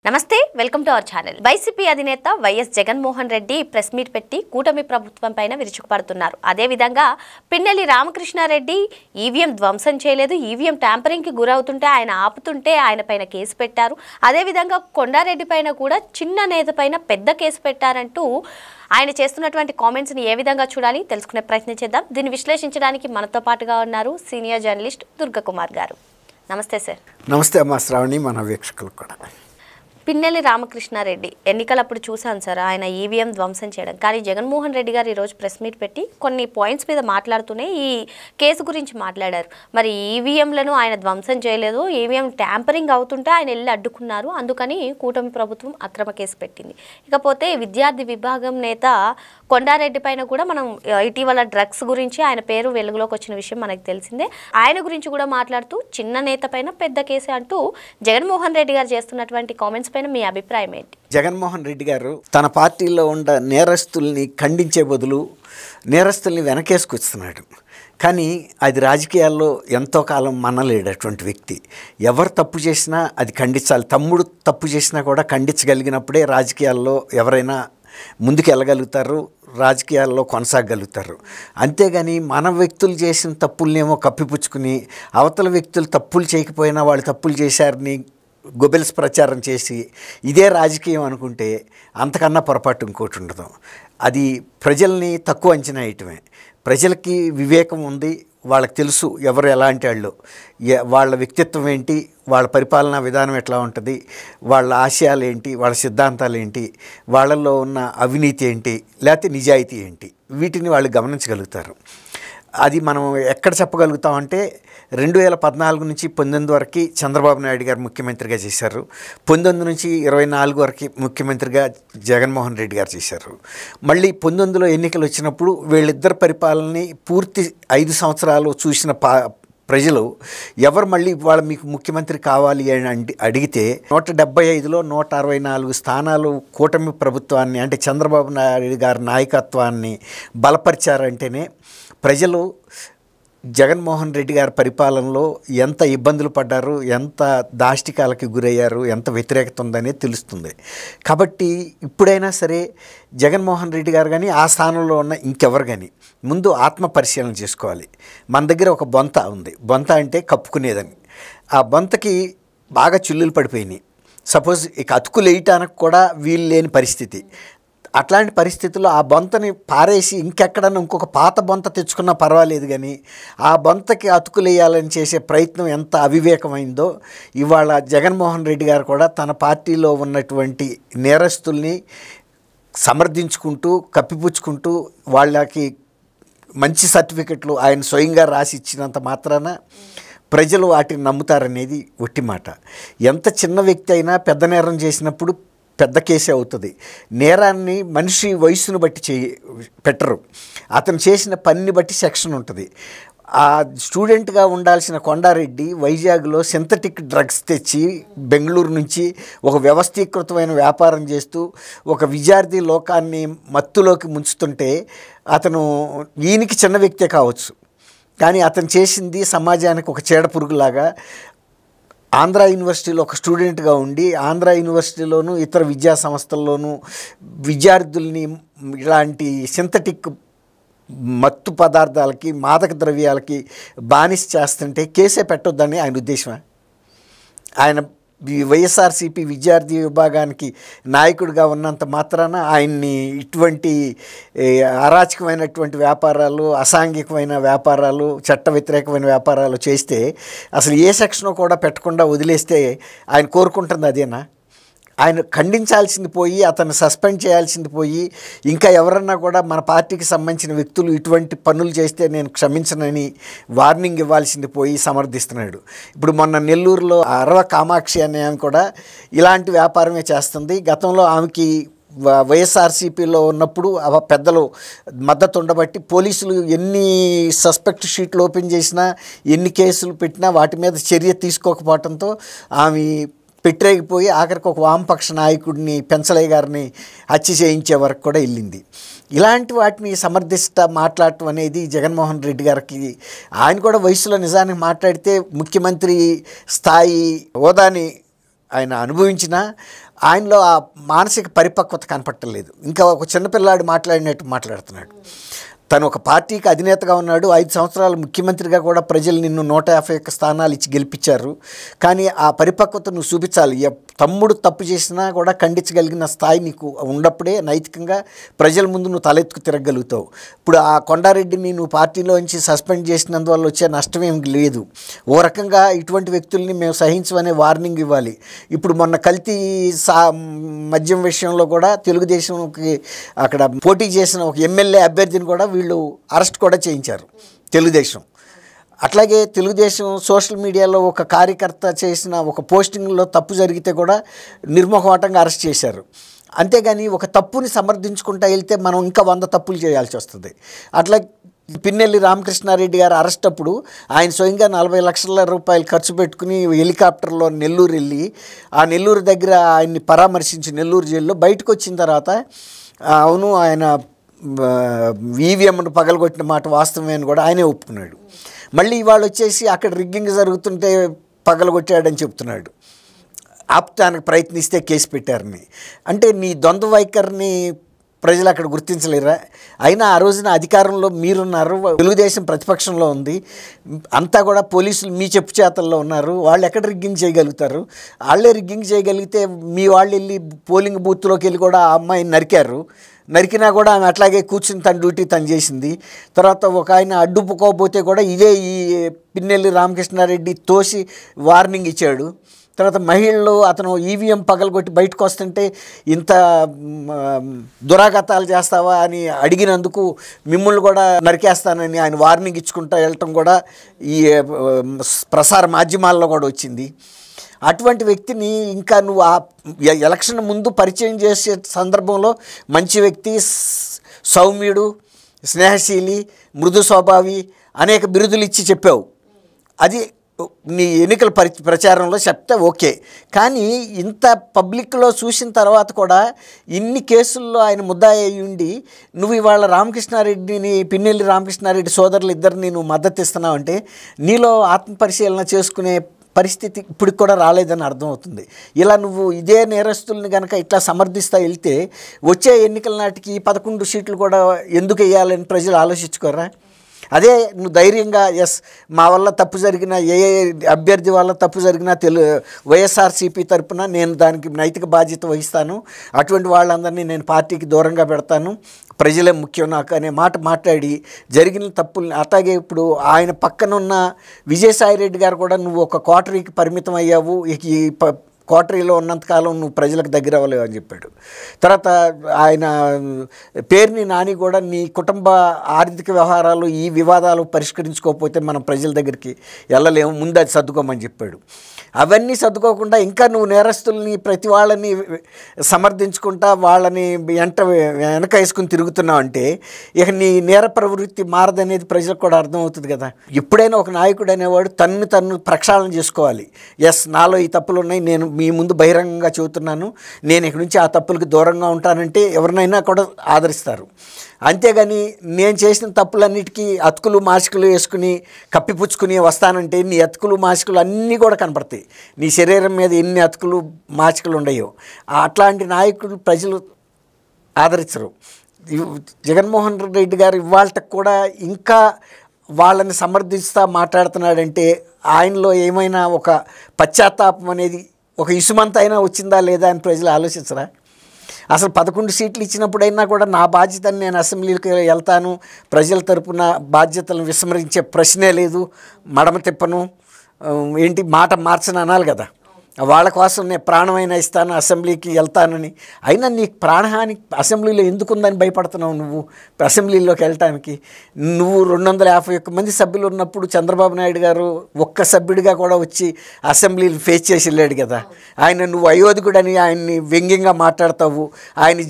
నమస్తే welcome to our channel. YCP అధినేత YS Jaganmohan Reddy press meet పెట్టి కూటమి ప్రభుత్వం పైన విరుచుకుపడుతున్నారు. అదేవిధంగా పిన్నెల్లి రామకృష్ణారెడ్డి ఈవీఎం ధ్వంసం చేయలేదు, ఈవీఎం ట్యాంపరింగ్కి గురవుతుంటే ఆయన ఆపుతుంటే ఆయన పైన కేసు పెట్టారు. అదేవిధంగా కొండారెడ్డి పైన కూడా చిన్న నేత పైన పెద్ద కేసు పెట్టారంటూ ఆయన చేస్తున్నటువంటి కామెంట్స్ని ఏ విధంగా చూడాలి తెలుసుకునే ప్రయత్నం చేద్దాం. దీన్ని విశ్లేషించడానికి మనతో పాటుగా ఉన్నారు సీనియర్ జర్నలిస్ట్ దుర్గకుమార్ గారు. నమస్తే సార్. నమస్తే అమ్మా శ్రావణి, మన వీక్షకులు కూడా. పిన్నెల్లి రామకృష్ణారెడ్డి ఎన్నికలప్పుడు చూసాను సార్, ఆయన ఈవీఎం ధ్వంసం చేయడం. కానీ జగన్మోహన్ రెడ్డి గారు ఈరోజు ప్రెస్ మీట్ పెట్టి కొన్ని పాయింట్స్ మీద మాట్లాడుతూనే ఈ కేసు గురించి మాట్లాడారు. మరి ఈవీఎంలను ఆయన ధ్వంసం చేయలేదు, ఈవీఎం ట్యాంపరింగ్ అవుతుంటే ఆయన వెళ్ళి అడ్డుకున్నారు, అందుకని కూటమి ప్రభుత్వం అక్రమ కేసు పెట్టింది. ఇకపోతే విద్యార్థి విభాగం నేత కొండారెడ్డి పైన కూడా మనం ఇటీవల డ్రగ్స్ గురించి ఆయన పేరు వెలుగులోకి వచ్చిన విషయం మనకు తెలిసిందే. ఆయన గురించి కూడా మాట్లాడుతూ చిన్న నేత పైన పెద్ద కేసు అంటూ జగన్మోహన్ రెడ్డి గారు చేస్తున్నటువంటి కామెంట్స్ పైన మీ అభిప్రాయం ఏంటి? జగన్మోహన్ రెడ్డి గారు తన పార్టీలో ఉన్న నేరస్తుల్ని ఖండించే బదులు నేరస్తుల్ని వెనకేసుకొస్తున్నాడు. కానీ అది రాజకీయాల్లో ఎంతో కాలం మనలేడటువంటి వ్యక్తి. ఎవరు తప్పు చేసినా అది ఖండించాలి. తమ్ముడు తప్పు చేసినా కూడా ఖండించగలిగినప్పుడే రాజకీయాల్లో ఎవరైనా ముందుకు వెళ్ళగలుగుతారు, రాజకీయాల్లో కొనసాగలుగుతారు. అంతేగాని మన వ్యక్తులు చేసిన తప్పులనేమో కప్పిపుచ్చుకుని అవతల వ్యక్తులు తప్పులు చేయకపోయినా వాళ్ళు తప్పులు చేశారని గొబెల్స్ ప్రచారం చేసి ఇదే రాజకీయం అనుకుంటే అంతకన్నా పొరపాటు ఇంకోటి ఉండదు. అది ప్రజల్ని తక్కువ అంచనా వేయటమే. ప్రజలకి వివేకం ఉంది, వాళ్ళకి తెలుసు ఎవరు ఎలాంటి వాళ్ళు, వాళ్ళ వ్యక్తిత్వం ఏంటి, వాళ్ళ పరిపాలనా విధానం ఎట్లా ఉంటుంది, వాళ్ళ ఆశయాలు ఏంటి, వాళ్ళ సిద్ధాంతాలు ఏంటి, వాళ్ళల్లో ఉన్న అవినీతి ఏంటి, లేకపోతే నిజాయితీ ఏంటి, వీటిని వాళ్ళు గమనించగలుగుతారు. అది మనం ఎక్కడ చెప్పగలుగుతామంటే 2014 నుంచి 19 వరకు చంద్రబాబు నాయుడు గారు ముఖ్యమంత్రిగా చేశారు. 19 నుంచి 24 వరకు ముఖ్యమంత్రిగా జగన్మోహన్ రెడ్డి గారు చేశారు. మళ్ళీ 19లో ఎన్నికలు వచ్చినప్పుడు వీళ్ళిద్దరు పరిపాలనని పూర్తి 5 సంవత్సరాలు చూసిన ప్రజలు ఎవరు మళ్ళీ వాళ్ళ మీకు ముఖ్యమంత్రి కావాలి అని అడిగితే 175లో 164 స్థానాలు కూటమి ప్రభుత్వాన్ని అంటే చంద్రబాబు నాయుడు గారి నాయకత్వాన్ని బలపరిచారంటేనే ప్రజలు జగన్మోహన్ రెడ్డి గారి పరిపాలనలో ఎంత ఇబ్బందులు పడ్డారు, ఎంత దాష్టికాలకి గురయ్యారు, ఎంత వ్యతిరేకత ఉందనేది తెలుస్తుంది. కాబట్టి ఇప్పుడైనా సరే జగన్మోహన్ రెడ్డి గారు కానీ ఆ స్థానంలో ఉన్న ఇంకెవరు కానీ ముందు ఆత్మ పరిశీలన చేసుకోవాలి. మన దగ్గర ఒక బొంత ఉంది, బొంత అంటే కప్పుకునేదని. ఆ బొంతకి బాగా చిల్లులు పడిపోయినాయి. సపోజ్ ఇక అతుకులు వేయటానికి కూడా వీలు లేని పరిస్థితి. అట్లాంటి పరిస్థితుల్లో ఆ బొంతని పారేసి ఇంకెక్కడన్నా ఇంకొక పాత బొంత తెచ్చుకున్నా పర్వాలేదు, కానీ ఆ బొంతకి అతుకులేయాలని చేసే ప్రయత్నం ఎంత అవివేకమైందో ఇవాళ జగన్మోహన్ రెడ్డి గారు కూడా తన పార్టీలో ఉన్నటువంటి నేరస్తుల్ని సమర్థించుకుంటూ కప్పిపుచ్చుకుంటూ వాళ్ళకి మంచి సర్టిఫికెట్లు ఆయన స్వయంగా రాసి ఇచ్చినంత మాత్రాన ప్రజలు వాటిని నమ్ముతారనేది ఒట్టి మాట. ఎంత చిన్న వ్యక్తి అయినా పెద్ద నేరం చేసినప్పుడు పెద్ద కేసే అవుతుంది. నేరాన్ని మనిషి వయసును బట్టి పెట్టరు, అతను చేసిన పనిని బట్టి సెక్షన్ ఉంటుంది. ఆ స్టూడెంట్గా ఉండాల్సిన కొండారెడ్డి వైజాగ్లో సింథటిక్ డ్రగ్స్ తెచ్చి బెంగళూరు నుంచి ఒక వ్యవస్థీకృతమైన వ్యాపారం చేస్తూ ఒక విద్యార్థి లోకాన్ని మత్తులోకి ముంచుతుంటే అతను ఈయనకి చిన్న వ్యక్తే కావచ్చు, కానీ అతను చేసింది సమాజానికి ఒక చీడ పురుగులాగా. ఆంధ్ర యూనివర్సిటీలో ఒక స్టూడెంట్గా ఉండి ఆంధ్ర యూనివర్సిటీలోనూ ఇతర విద్యా సంస్థల్లోనూ విద్యార్థుల్ని ఇలాంటి సింథటిక్ మత్తు పదార్థాలకి మాదక ద్రవ్యాలకి బానిస చేస్తుంటే కేసే పెట్టొద్దని ఆయన ఉద్దేశమే. ఆయన వైఎస్ఆర్సీపీ విద్యార్థి విభాగానికి నాయకుడిగా ఉన్నంత మాత్రాన ఆయన్ని ఇటువంటి అరాచకమైనటువంటి వ్యాపారాలు, అసాంఘికమైన వ్యాపారాలు, చట్ట వ్యతిరేకమైన వ్యాపారాలు చేస్తే అసలు ఏ సెక్షన్ కూడా పెట్టకుండా వదిలేస్తే ఆయన కోరుకుంటుంది అదేనా? ఆయన ఖండించాల్సింది పోయి అతను సస్పెండ్ చేయాల్సింది పోయి ఇంకా ఎవరన్నా కూడా మన పార్టీకి సంబంధించిన వ్యక్తులు ఇటువంటి పనులు చేస్తే నేను క్షమించనని వార్నింగ్ ఇవ్వాల్సింది పోయి సమర్థిస్తున్నాడు. ఇప్పుడు మొన్న నెల్లూరులో అరవ కామాక్షి అనే ఆమె కూడా ఇలాంటి వ్యాపారమే చేస్తుంది. గతంలో ఆమెకి వైఎస్ఆర్సీపీలో ఉన్నప్పుడు పెద్దలు మద్దతు ఉండబట్టి పోలీసులు ఎన్ని సస్పెక్ట్ షీట్లు ఓపెన్ చేసినా ఎన్ని కేసులు పెట్టినా వాటి మీద చర్య తీసుకోకపోవడంతో ఆమె పెట్టరేగిపోయి ఆఖరికి ఒక వామపక్ష నాయకుడిని పెంచలయ్య గారిని హత్య చేయించే వరకు కూడా వెళ్ళింది. ఇలాంటి వాటిని సమర్థిస్తా మాట్లాడటం అనేది జగన్మోహన్ రెడ్డి గారికి, ఆయన కూడా వయసులో నిజానికి మాట్లాడితే ముఖ్యమంత్రి స్థాయి హోదాని ఆయన అనుభవించిన ఆయనలో ఆ మానసిక పరిపక్వత కనపట్టలేదు. ఇంకా ఒక చిన్నపిల్లాడు మాట్లాడినట్టు మాట్లాడుతున్నాడు. తను ఒక పార్టీకి అధినేతగా ఉన్నాడు, 5 సంవత్సరాలు ముఖ్యమంత్రిగా కూడా ప్రజలు నిన్ను 151 స్థానాలు ఇచ్చి గెలిపించారు. కానీ ఆ పరిపక్వత నువ్వు చూపించాలి. తమ్ముడు తప్పు చేసినా కూడా ఖండించగలిగిన స్థాయి నీకు ఉన్నప్పుడే నైతికంగా ప్రజల ముందు నువ్వు తలెత్తుకు తిరగలుగుతావు. ఇప్పుడు ఆ కొండారెడ్డిని నువ్వు పార్టీలోంచి సస్పెండ్ చేసినందువల్ల వచ్చే నష్టం ఏం లేదు. ఓ రకంగా ఇటువంటి వ్యక్తుల్ని మేము సహించమనే వార్నింగ్ ఇవ్వాలి. ఇప్పుడు మొన్న కల్తీ మద్యం విషయంలో కూడా తెలుగుదేశంకి అక్కడ పోటీ చేసిన ఒక ఎమ్మెల్యే అభ్యర్థిని కూడా వీళ్ళు అరెస్ట్ కూడా చేయించారు తెలుగుదేశం. అట్లాగే తెలుగుదేశం సోషల్ మీడియాలో ఒక కార్యకర్త చేసిన ఒక పోస్టింగ్లో తప్పు జరిగితే కూడా నిర్మోహమాటంగా అరెస్ట్ చేశారు. అంతేగాని ఒక తప్పుని సమర్థించుకుంటూ వెళ్తే మనం ఇంకా 100 తప్పులు చేయాల్సి వస్తుంది. అట్లా పిన్నెల్లి రామకృష్ణారెడ్డి గారు అరెస్ట్ అప్పుడు ఆయన స్వయంగా 40 లక్షల రూపాయలు ఖర్చు పెట్టుకుని హెలికాప్టర్లో నెల్లూరు వెళ్ళి ఆ నెల్లూరు దగ్గర ఆయన్ని పరామర్శించి నెల్లూరు జైల్లో బయటకు వచ్చిన తర్వాత అవును ఆయన ఈవీఎంను పగలగొట్టిన మాట వాస్తవమే అని కూడా ఆయనే ఒప్పుకున్నాడు. మళ్ళీ ఇవాళ వచ్చేసి అక్కడ రిగ్గింగ్ జరుగుతుంటే పగలగొట్టాడని చెప్తున్నాడు. ఆపుతానికి ప్రయత్నిస్తే కేసు పెట్టారని. అంటే నీ ద్వంద్వ వైఖరిని ప్రజలు అక్కడ గుర్తించలేరా? అయినా ఆ రోజున అధికారంలో మీరున్నారు, తెలుగుదేశం ప్రతిపక్షంలో ఉంది, అంతా కూడా పోలీసులు మీ చెప్పు చేతల్లో ఉన్నారు. వాళ్ళు ఎక్కడ రిగ్గింగ్ చేయగలుగుతారు? వాళ్ళే రిగ్గింగ్ చేయగలిగితే మీ వాళ్ళు వెళ్ళి పోలింగ్ బూత్లోకి వెళ్ళి కూడా ఆ అమ్మాయిని నరికినా కూడా ఆమె అట్లాగే కూర్చుని తన డ్యూటీ తను చేసింది. తర్వాత ఒక ఆయన అడ్డుపుకోకపోతే కూడా ఇదే ఈ పిన్నెల్లి రామకృష్ణారెడ్డి తోసి వార్నింగ్ ఇచ్చాడు. తర్వాత మహిళలు అతను ఈవీఎం పగలగొట్టి బయటకు వస్తుంటే ఇంత దురాఘాతాలు చేస్తావా అని అడిగినందుకు మిమ్మల్ని కూడా నరికేస్తానని ఆయన వార్నింగ్ ఇచ్చుకుంటూ వెళ్ళటం కూడా ఈ ప్రసార మాధ్యమాల్లో కూడా వచ్చింది. అటువంటి వ్యక్తిని ఇంకా నువ్వు ఆ ఎలక్షన్ ముందు పరిచయం చేసే సందర్భంలో మంచి వ్యక్తి, సౌమ్యుడు, స్నేహశీలి, మృదు స్వభావి అనేక బిరుదులు ఇచ్చి చెప్పావు. అది నీ ఎన్నికల ప్రచారంలో చెప్తే ఓకే. కానీ ఇంత పబ్లిక్లో చూసిన తర్వాత కూడా ఇన్ని కేసుల్లో ఆయన ముద్దాయి అయి ఉండి నువ్వు ఇవాళ రామకృష్ణారెడ్డిని, పిన్నెల్లి రామకృష్ణారెడ్డి సోదరులు ఇద్దరిని నువ్వు మద్దతు ఇస్తున్నావు అంటే నీలో ఆత్మపరిశీలన చేసుకునే పరిస్థితి ఇప్పటికి కూడా రాలేదని అర్థమవుతుంది. ఇలా నువ్వు ఇదే నేరస్తుల్ని కనుక ఇట్లా సమర్థిస్తూ వెళ్తే వచ్చే ఎన్నికల నాటికి 11 సీట్లు కూడా ఎందుకు వేయాలని ప్రజలు ఆలోచించుకోరా? అదే నువ్వు ధైర్యంగా మా వల్ల తప్పు జరిగిన ఏ అభ్యర్థి వల్ల తప్పు జరిగినా వైఎస్ఆర్సీపీ తరపున నేను దానికి నైతిక బాధ్యత వహిస్తాను, అటువంటి వాళ్ళందరినీ నేను పార్టీకి దూరంగా పెడతాను, ప్రజలే ముఖ్యం నాకు అనే మాట మాట్లాడి జరిగిన తప్పుల్ని. అట్లాగే ఇప్పుడు ఆయన పక్కనున్న విజయసాయిరెడ్డి గారు కూడా నువ్వు ఒక క్వార్టరీకి పరిమితం అయ్యావు, ఈ క్వార్టరీలో ఉన్నంతకాలం నువ్వు ప్రజలకు దగ్గర అవ్వలేవు అని చెప్పాడు. తర్వాత ఆయన పేరుని నాని కూడా నీ కుటుంబ ఆర్థిక వ్యవహారాలు ఈ వివాదాలు పరిష్కరించుకోకపోతే మనం ప్రజల దగ్గరికి వెళ్ళలేము, ముందు అది సర్దుకోమని చెప్పాడు. అవన్నీ సర్దుకోకుండా ఇంకా నువ్వు నేరస్తుల్ని ప్రతి వాళ్ళని సమర్థించుకుంటా వాళ్ళని వెనక వేసుకుని తిరుగుతున్నావు అంటే ఇక నీ నేర ప్రవృత్తి మారదనేది ప్రజలకు కూడా అర్థమవుతుంది కదా. ఎప్పుడైనా ఒక నాయకుడు అనేవాడు తన్ను ప్రక్షాళన చేసుకోవాలి. నాలో ఈ తప్పులు ఉన్నాయి, నేను మీ ముందు బహిరంగంగా చెబుతున్నాను, నేను ఇక్కడి నుంచి ఆ తప్పులకు దూరంగా ఉంటానంటే ఎవరినైనా కూడా ఆదరిస్తారు. అంతేగాని నేను చేసిన తప్పులన్నిటికీ అతుకులు మాసికలు వేసుకుని కప్పిపుచ్చుకుని వస్తానంటే నీ అతుకులు మాసికలు అన్నీ కూడా కనపడతాయి. నీ శరీరం మీద ఎన్ని అతుకులు మాసికలు ఉన్నాయో అట్లాంటి నాయకులు ప్రజలు ఆదరించరు. జగన్మోహన్ రెడ్డి గారు ఇవాళకి కూడా ఇంకా వాళ్ళని సమర్థిస్తూ మాట్లాడుతున్నాడంటే ఆయనలో ఏమైనా ఒక పశ్చాత్తాపం అనేది ఒక ఇసుమంత అయినా వచ్చిందా లేదా అని ప్రజలు ఆలోచించరా? అసలు 11 సీట్లు ఇచ్చినప్పుడైనా కూడా నా బాధ్యతని నేను అసెంబ్లీకి వెళ్తాను, ప్రజల తరపున బాధ్యతలను విస్మరించే ప్రశ్నే లేదు, మడమ తిప్పను, ఏంటి మాట మార్చను అనాలి కదా. వాళ్ళ కోసం నేను ప్రాణమైనా ఇస్తాను, అసెంబ్లీకి వెళ్తానని. అయినా నీకు ప్రాణహాని అసెంబ్లీలో ఎందుకుందని భయపడుతున్నావు నువ్వు అసెంబ్లీలోకి వెళ్ళటానికి? నువ్వు 251 మంది సభ్యులు ఉన్నప్పుడు చంద్రబాబు నాయుడు గారు ఒక్క సభ్యుడిగా కూడా వచ్చి అసెంబ్లీని ఫేస్ చేసి వెళ్ళాడు కదా. నువ్వు అయోధ్యుడని ఆయన్ని వ్యంగ్యంగా మాట్లాడతావు. ఆయన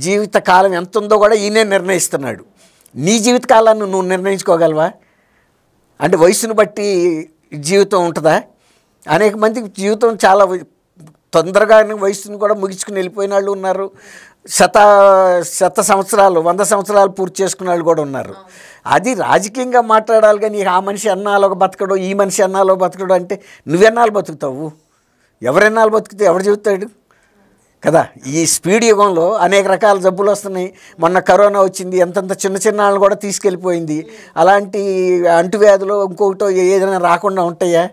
జీవిత కాలం ఎంత ఉందో కూడా ఈయనే నిర్ణయిస్తున్నాడు. నీ జీవిత కాలాన్ని నువ్వు నిర్ణయించుకోగలవా? అంటే వయసును బట్టి జీవితం ఉంటుందా? అనేక మందికి జీవితం చాలా తొందరగా వయసును కూడా ముగించుకుని వెళ్ళిపోయిన వాళ్ళు ఉన్నారు. శత సంవత్సరాలు 100 సంవత్సరాలు పూర్తి చేసుకున్న వాళ్ళు కూడా ఉన్నారు. అది రాజకీయంగా మాట్లాడాలి కానీ ఆ మనిషి ఎన్నాళ్ళకు బతకడు, ఈ మనిషి ఎన్నాళ్ళకు బతకడు అంటే నువ్వెన్నాళ్ళు బతుకుతావు? ఎవరెన్నాళ్ళు బతుకుతావు? ఎవరు చెబుతాడు? కదా. ఈ స్పీడ్ యుగంలో అనేక రకాల జబ్బులు వస్తున్నాయి. మొన్న కరోనా వచ్చింది, ఎంతంత చిన్న చిన్న వాళ్ళు కూడా తీసుకెళ్ళిపోయింది. అలాంటి అంటువ్యాధులు ఇంకొకటో ఏదైనా రాకుండా ఉంటాయా?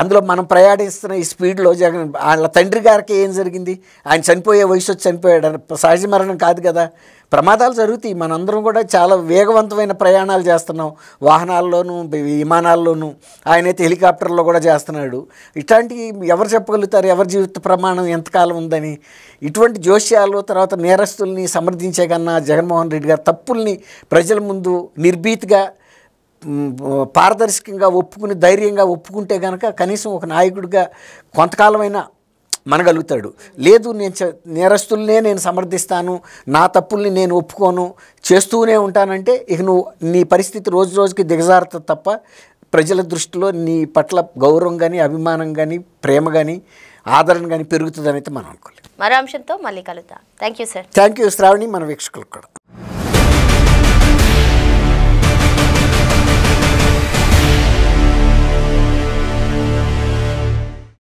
అందులో మనం ప్రయాణిస్తున్న ఈ స్పీడ్లో జగన్ వాళ్ళ తండ్రి గారికి ఏం జరిగింది? ఆయన చనిపోయే వయసు వచ్చి చనిపోయాడు, సహజ మరణం కాదు కదా. ప్రమాదాలు జరుగుతాయి. మనందరం కూడా చాలా వేగవంతమైన ప్రయాణాలు చేస్తున్నాం, వాహనాల్లోనూ విమానాల్లోనూ. ఆయనైతే హెలికాప్టర్లో కూడా చేస్తున్నాడు. ఇట్లాంటివి ఎవరు చెప్పగలుగుతారు ఎవరి జీవిత ప్రమాణం ఎంతకాలం ఉందని? ఇటువంటి జోస్యాలు తర్వాత నేరస్తుల్ని సమర్థించే కన్నా జగన్మోహన్ రెడ్డి గారు తప్పుల్ని ప్రజల ముందు నిర్భీతిగా పారదర్శకంగా ఒప్పుకుని ధైర్యంగా ఒప్పుకుంటే కనుక కనీసం ఒక నాయకుడిగా కొంతకాలమైనా మనగలుగుతాడు. లేదు నేను నేరస్తుల్నే నేను సమర్థిస్తాను, నా తప్పుల్ని నేను ఒప్పుకోను, చేస్తూనే ఉంటానంటే ఇక నువ్వు నీ పరిస్థితి రోజు రోజుకి దిగజారుతుంది తప్ప ప్రజల దృష్టిలో నీ పట్ల గౌరవం కానీ అభిమానం కానీ ప్రేమ కానీ ఆదరణ కానీ పెరుగుతుందని అయితే మనం అనుకోలేదు. మరో అంశంతో మళ్ళీ కలుద్దాం. Thank you sir. Thank you Sravani, మన వీక్షకులకు కూడా.